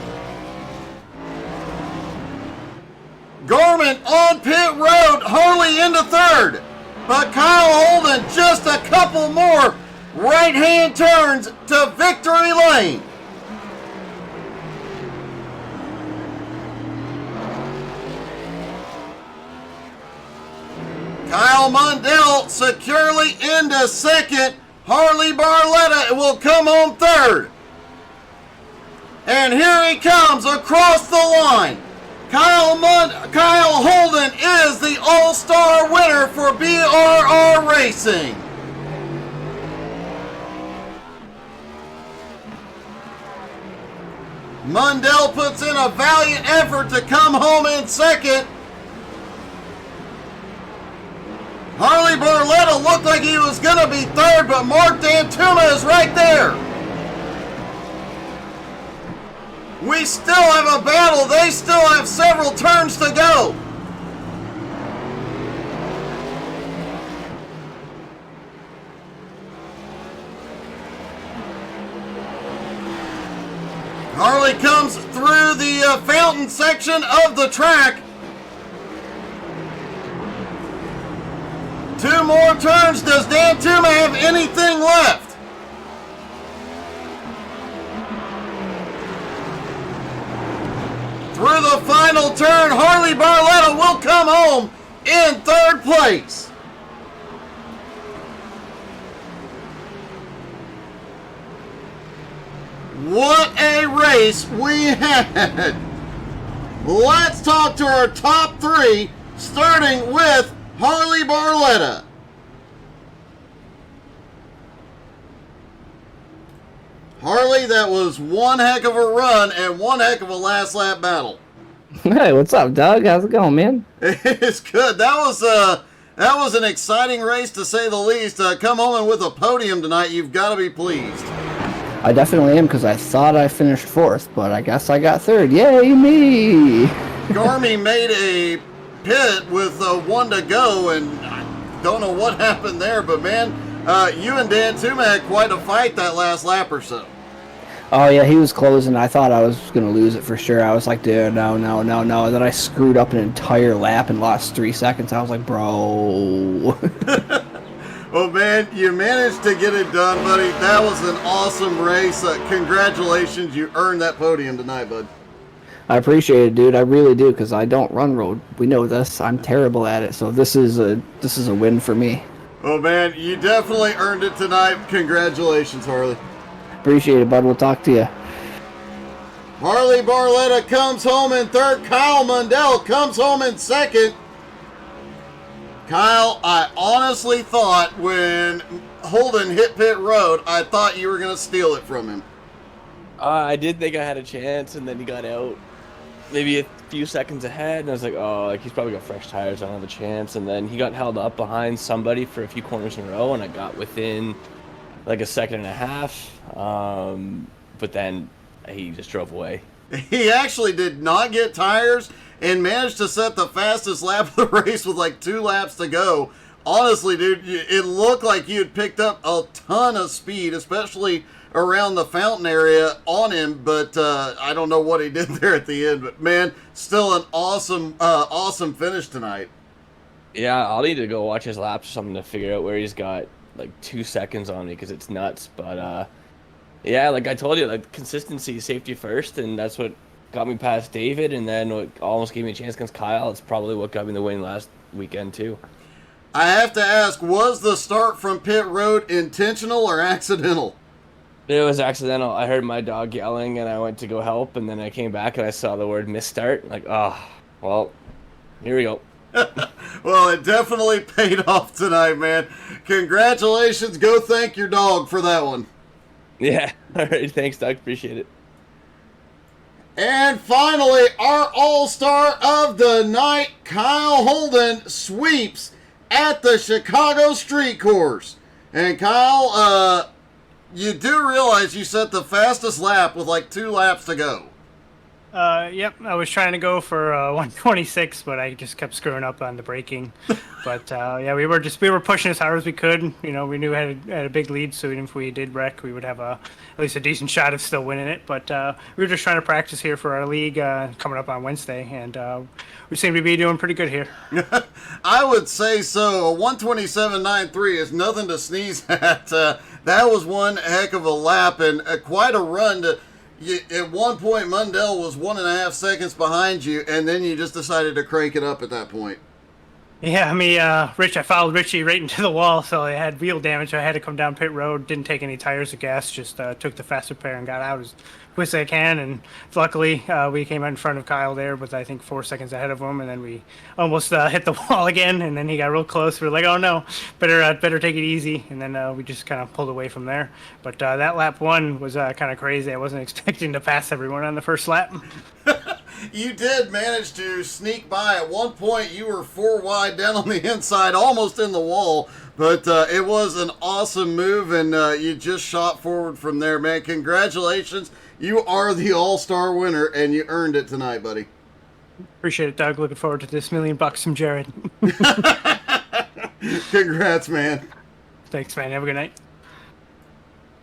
Garmin on pit road. Harley into 3rd. But Kyle Holden just a couple more right-hand turns to victory lane. Kyle Mundell securely into 2nd. Harley Barletta will come home 3rd. And here he comes across the line. Kyle Holden is the All-Star winner for BRR Racing. Mundell puts in a valiant effort to come home in 2nd. Harley Barletta looked like he was going to be 3rd, but Mark Dantuma is right there. We still have a battle. They still have several turns to go. Harley comes through the fountain section of the track. 2 more turns. Does Dantuma have anything left? Through the final turn, Harley Barletta will come home in 3rd place. What a race we had. Let's talk to our top 3, starting with Harley Barletta. Harley, that was one heck of a run and one heck of a last lap battle. Hey, what's up, Doug? How's it going, man? It's good. That was an exciting race to say the least. Come home with a podium tonight. You've got to be pleased. I definitely am, because I thought I finished 4th, but I guess I got 3rd. Yay, me! Garmy made a pit with 1 to go, and I don't know what happened there, but man, you and Dantuma had quite a fight that last lap or so. Oh, yeah, he was closing. I thought I was going to lose it for sure. I was like, dude, no. And then I screwed up an entire lap and lost 3 seconds. I was like, bro. Well, man, you managed to get it done, buddy. That was an awesome race. Congratulations. You earned that podium tonight, bud. I appreciate it, dude. I really do, because I don't run road. We know this. I'm terrible at it, so this is a win for me. Oh, man, you definitely earned it tonight. Congratulations, Harley. Appreciate it, bud. We'll talk to you. Harley Barletta comes home in 3rd. Kyle Mundell comes home in 2nd. Kyle, I honestly thought when Holden hit pit road, I thought you were going to steal it from him. I did think I had a chance, and then he got out. Maybe few seconds ahead, and I was like, oh, like he's probably got fresh tires, I don't have a chance. And then he got held up behind somebody for a few corners in a row, and I got within like a second and a half. But then he just drove away. He actually did not get tires and managed to set the fastest lap of the race with like 2 laps to go. Honestly, dude, it looked like you had picked up a ton of speed, especially around the fountain area on him, but I don't know what he did there at the end. But man, still an awesome finish tonight. Yeah, I'll need to go watch his laps or something to figure out where he's got like 2 seconds on me, because it's nuts. But yeah, like I told you, like consistency, safety first, and that's what got me past David, and then what almost gave me a chance against Kyle. It's probably what got me the win last weekend too. I have to ask, was the start from pit road intentional or accidental? It was accidental. I heard my dog yelling, and I went to go help, and then I came back and I saw the word misstart. Like, oh, well, here we go. Well, it definitely paid off tonight, man. Congratulations. Go thank your dog for that one. Yeah. All right. Thanks, Doug. Appreciate it. And finally, our all-star of the night, Kyle Holden, sweeps at the Chicago Street Course. And Kyle, you do realize you set the fastest lap with like 2 laps to go. Yep, I was trying to go for 126, but I just kept screwing up on the braking. But yeah, we were pushing as hard as we could. You know, we knew we had a big lead, so even if we did wreck, we would have at least a decent shot of still winning it. But we were just trying to practice here for our league coming up on Wednesday, and we seem to be doing pretty good here. I would say so. A 127.93 is nothing to sneeze at. That was one heck of a lap and quite a run to. At one point, Mundell was 1.5 seconds behind you, and then you just decided to crank it up at that point. Yeah, I followed Richie right into the wall, so I had wheel damage. I had to come down pit road, didn't take any tires or gas, just took the faster pair and got out as quick as I can. And luckily, we came out in front of Kyle there with, I think, 4 seconds ahead of him, and then we almost hit the wall again, and then he got real close. We were like, oh no, better take it easy, and then we just kind of pulled away from there. But that lap 1 was kind of crazy. I wasn't expecting to pass everyone on the first lap. You did manage to sneak by. At one point, you were 4 wide down on the inside, almost in the wall. But it was an awesome move, and you just shot forward from there, man. Congratulations. You are the all-star winner, and you earned it tonight, buddy. Appreciate it, Doug. Looking forward to this $1 million from Jared. Congrats, man. Thanks, man. Have a good night.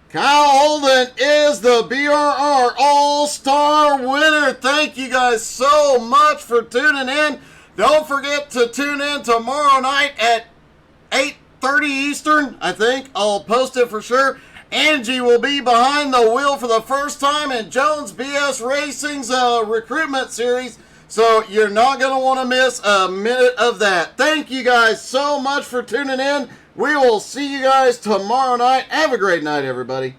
Kyle Holden is the BRR All-Star winner. Thank you guys so much for tuning in. Don't forget to tune in tomorrow night at 8:30 Eastern, I think. I'll post it for sure. Angie will be behind the wheel for the first time in Jones BS Racing's recruitment series. So you're not going to want to miss a minute of that. Thank you guys so much for tuning in. We will see you guys tomorrow night. Have a great night, everybody.